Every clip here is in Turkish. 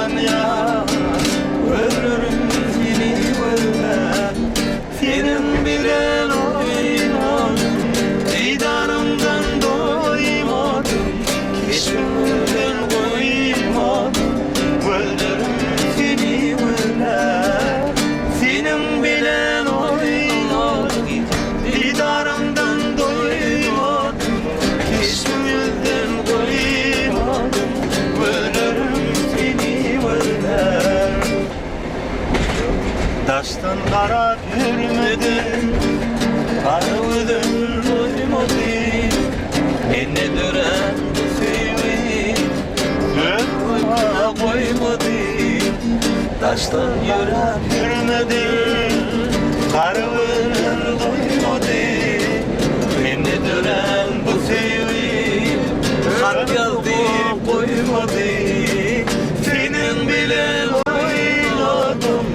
yalan ya. Ölürüm seni ölmem. Senin bilen oynadım, didarımdan doymadım, keşfimden koymadım. Ölürüm seni ölmem. Senin bilen oynadım, didarımdan doymadım, keşfimden koymadım. Ölürüm seni ölmem. Taştan kara görmedim, karıvıdım doymadım. Enne dönen bu sevim, gönlüme koymadım. Taştan yürek görmedim, karıvıdım doymadım. Enne dönen bu sevim, kalp yazdı koymadım. Senin bile oynadım,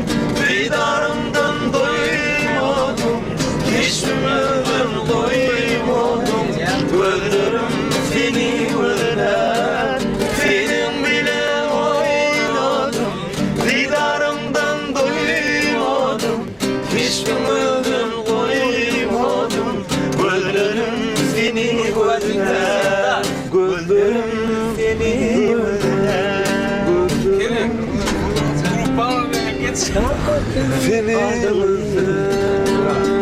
didarımdan doymadım, keşfimden doymadım. Ölürüm seni ölmem. Senin bile oynadım, didarımdan doymadım, keşfimden doymadım. Ölürüm seni ölmem. Ölürüm seni ölmem. Grup bana bir geç. Seni ölmem.